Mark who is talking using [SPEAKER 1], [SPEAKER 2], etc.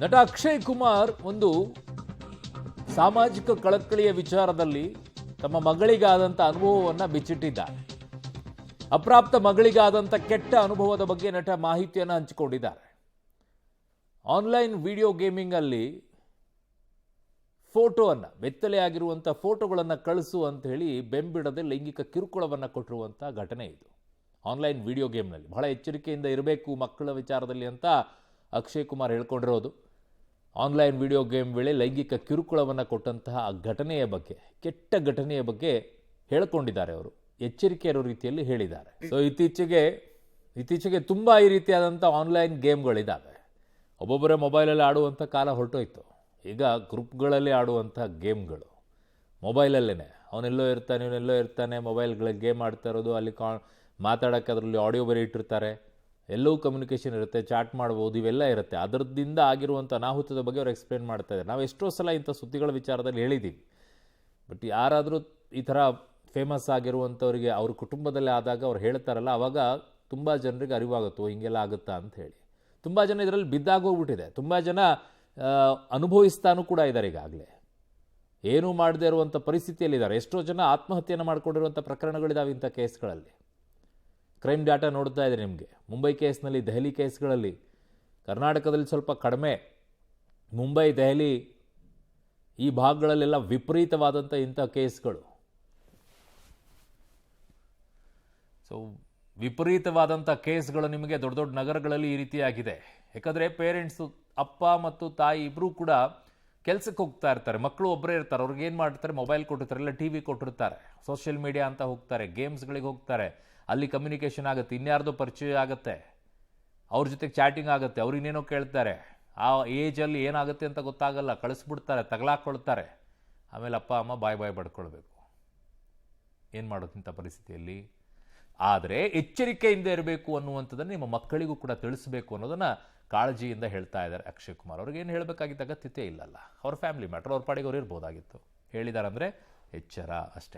[SPEAKER 1] ನಟ ಅಕ್ಷಯ್ ಕುಮಾರ್ ಒಂದು ಸಾಮಾಜಿಕ ಕಳಕಳಿಯ ವಿಚಾರದಲ್ಲಿ ತಮ್ಮ ಮಗಳಿಗಾದಂಥ ಅನುಭವವನ್ನು ಬಿಚ್ಚಿಟ್ಟಿದ್ದಾರೆ. ಅಪ್ರಾಪ್ತ ಮಗಳಿಗಾದಂಥ ಕೆಟ್ಟ ಅನುಭವದ ಬಗ್ಗೆ ನಟ ಮಾಹಿತಿಯನ್ನು ಹಂಚಿಕೊಂಡಿದ್ದಾರೆ. ಆನ್ಲೈನ್ ವಿಡಿಯೋ ಗೇಮಿಂಗ್ ಅಲ್ಲಿ ಫೋಟೋವನ್ನು ಬೆತ್ತಲೆಯಾಗಿರುವಂಥ ಫೋಟೋಗಳನ್ನು ಕಳಿಸು ಅಂತ ಹೇಳಿ ಬೆಂಬಿಡದೆ ಲೈಂಗಿಕ ಕಿರುಕುಳವನ್ನು ಕೊಟ್ಟಿರುವಂಥ ಘಟನೆ ಇದು. ಆನ್ಲೈನ್ ವಿಡಿಯೋ ಗೇಮ್ನಲ್ಲಿ ಬಹಳ ಎಚ್ಚರಿಕೆಯಿಂದ ಇರಬೇಕು ಮಕ್ಕಳ ವಿಚಾರದಲ್ಲಿ ಅಂತ ಅಕ್ಷಯ್ ಕುಮಾರ್ ಹೇಳ್ಕೊಂಡಿರೋದು. ಆನ್ಲೈನ್ ವಿಡಿಯೋ ಗೇಮ್ ವೇಳೆ ಲೈಂಗಿಕ ಕಿರುಕುಳವನ್ನು ಕೊಟ್ಟಂತಹ ಘಟನೆಯ ಬಗ್ಗೆ, ಕೆಟ್ಟ ಘಟನೆಯ ಬಗ್ಗೆ ಹೇಳಿಕೊಂಡಿದ್ದಾರೆ. ಅವರು ಎಚ್ಚರಿಕೆ ಇರೋ ರೀತಿಯಲ್ಲಿ ಹೇಳಿದ್ದಾರೆ. ಸೊ ಇತ್ತೀಚೆಗೆ ತುಂಬ ಈ ರೀತಿಯಾದಂಥ ಆನ್ಲೈನ್ ಗೇಮ್ಗಳಿದ್ದಾವೆ. ಒಬ್ಬೊಬ್ಬರೇ ಮೊಬೈಲಲ್ಲಿ ಆಡುವಂಥ ಕಾಲ ಹೊರಟೋಯ್ತು. ಈಗ ಗ್ರೂಪ್ಗಳಲ್ಲಿ ಆಡುವಂಥ ಗೇಮ್ಗಳು ಮೊಬೈಲಲ್ಲೇ, ಅವನೆಲ್ಲೋ ಇರ್ತಾನೆ ಇವನೆಲ್ಲೋ ಇರ್ತಾನೆ, ಮೊಬೈಲ್ಗಳಿಗೆ ಗೇಮ್ ಆಡ್ತಾ ಇರೋದು, ಅಲ್ಲಿ ಮಾತಾಡೋಕ್ಕೆ ಅದರಲ್ಲಿ ಆಡಿಯೋ ಬೇರೆ ಇಟ್ಟಿರ್ತಾರೆ, ಎಲ್ಲವೂ ಕಮ್ಯುನಿಕೇಷನ್ ಇರುತ್ತೆ, ಚಾಟ್ ಮಾಡ್ಬೋದು, ಇವೆಲ್ಲ ಇರುತ್ತೆ. ಅದರದಿಂದ ಆಗಿರುವಂಥ ಅನಾಹುತದ ಬಗ್ಗೆ ಅವ್ರು ಎಕ್ಸ್ಪ್ಲೇನ್ ಮಾಡ್ತಾ ಇದ್ದಾರೆ. ನಾವು ಎಷ್ಟೋ ಸಲ ಇಂಥ ಸುದ್ದಿಗಳ ವಿಚಾರದಲ್ಲಿ ಹೇಳಿದ್ದೀವಿ. ಬಟ್ ಯಾರಾದರೂ ಈ ಥರ ಫೇಮಸ್ ಆಗಿರುವಂಥವ್ರಿಗೆ ಅವ್ರ ಕುಟುಂಬದಲ್ಲೇ ಆದಾಗ ಅವ್ರು ಹೇಳ್ತಾರಲ್ಲ, ಆವಾಗ ತುಂಬ ಜನರಿಗೆ ಅರಿವಾಗುತ್ತೋ ಹಿಂಗೆಲ್ಲ ಆಗುತ್ತಾ ಅಂತ ಹೇಳಿ. ತುಂಬ ಜನ ಇದರಲ್ಲಿ ಬಿದ್ದಾಗೋಗ್ಬಿಟ್ಟಿದೆ. ತುಂಬ ಜನ ಅನುಭವಿಸ್ತಾನೂ ಕೂಡ ಇದ್ದಾರೆ. ಈಗಾಗಲೇ ಏನೂ ಮಾಡದೇ ಇರುವಂಥ ಪರಿಸ್ಥಿತಿಯಲ್ಲಿದ್ದಾರೆ. ಎಷ್ಟೋ ಜನ ಆತ್ಮಹತ್ಯೆಯನ್ನು ಮಾಡ್ಕೊಂಡಿರುವಂಥ ಪ್ರಕರಣಗಳಿದ್ದಾವೆ ಇಂಥ ಕೇಸ್ಗಳಲ್ಲಿ. ಕ್ರೈಮ್ ಡಾಟಾ ನೋಡ್ತಾ ಇದೆ ನಿಮಗೆ. ಮುಂಬೈ ಕೇಸ್ನಲ್ಲಿ, ದೆಹಲಿ ಕೇಸ್ಗಳಲ್ಲಿ, ಕರ್ನಾಟಕದಲ್ಲಿ ಸ್ವಲ್ಪ ಕಡಿಮೆ, ಮುಂಬೈ, ದೆಹಲಿ ಈ ಭಾಗಗಳಲ್ಲೆಲ್ಲ ವಿಪರೀತವಾದಂಥ ಇಂಥ ಕೇಸ್ಗಳು. ಸೊ ವಿಪರೀತವಾದಂಥ ಕೇಸ್ಗಳು ನಿಮಗೆ ದೊಡ್ಡ ದೊಡ್ಡ ನಗರಗಳಲ್ಲಿ ಈ ರೀತಿಯಾಗಿದೆ. ಯಾಕಂದರೆ ಪೇರೆಂಟ್ಸು, ಅಪ್ಪ ಮತ್ತು ತಾಯಿ ಇಬ್ಬರೂ ಕೂಡ ಕೆಲಸಕ್ಕೆ ಹೋಗ್ತಾ ಇರ್ತಾರೆ, ಮಕ್ಕಳು ಒಬ್ಬರೇ ಇರ್ತಾರೆ. ಅವ್ರಿಗೆ ಏನು ಮಾಡ್ತಾರೆ, ಮೊಬೈಲ್ ಕೊಟ್ಟಿರ್ತಾರೆ, ಇಲ್ಲ ಟಿ ವಿ ಕೊಟ್ಟಿರ್ತಾರೆ, ಸೋಷಿಯಲ್ ಮೀಡಿಯಾ ಅಂತ ಹೋಗ್ತಾರೆ, ಗೇಮ್ಸ್ಗಳಿಗೆ ಹೋಗ್ತಾರೆ, ಅಲ್ಲಿ ಕಮ್ಯುನಿಕೇಷನ್ ಆಗುತ್ತೆ, ಇನ್ಯಾರ್ದೋ ಪರಿಚಯ ಆಗುತ್ತೆ, ಅವ್ರ ಜೊತೆಗೆ ಚಾಟಿಂಗ್ ಆಗುತ್ತೆ, ಅವ್ರು ಇನ್ನೇನೋ ಕೇಳ್ತಾರೆ. ಆ ಏಜಲ್ಲಿ ಏನಾಗುತ್ತೆ ಅಂತ ಗೊತ್ತಾಗಲ್ಲ, ಕಳಿಸ್ಬಿಡ್ತಾರೆ, ತಗಲಾಕೊಳ್ತಾರೆ. ಆಮೇಲೆ ಅಪ್ಪ ಅಮ್ಮ ಬಾಯ್ ಬಡ್ಕೊಳ್ಬೇಕು. ಏನು ಮಾಡೋದು ಇಂಥ ಪರಿಸ್ಥಿತಿಯಲ್ಲಿ? ಆದರೆ ಎಚ್ಚರಿಕೆಯಿಂದ ಇರಬೇಕು ಅನ್ನುವಂಥದ್ದನ್ನು ನಿಮ್ಮ ಮಕ್ಕಳಿಗೂ ಕೂಡ ತಿಳಿಸಬೇಕು ಅನ್ನೋದನ್ನು ಕಾಳಜಿಯಿಂದ ಹೇಳ್ತಾ ಇದ್ದಾರೆ ಅಕ್ಷಯ್ ಕುಮಾರ್. ಅವ್ರಿಗೆ ಏನು ಹೇಳಬೇಕಾಗಿದ್ದ ಅಗತ್ಯತೆ ಇಲ್ಲಲ್ಲ. ಅವ್ರ ಫ್ಯಾಮಿಲಿ ಮ್ಯಾಟ್ರ್, ಅವ್ರ ಪಾಡಿಗೆ ಅವ್ರು ಇರ್ಬೋದಾಗಿತ್ತು. ಹೇಳಿದಾರಂದರೆ ಎಚ್ಚರ ಅಷ್ಟೇ.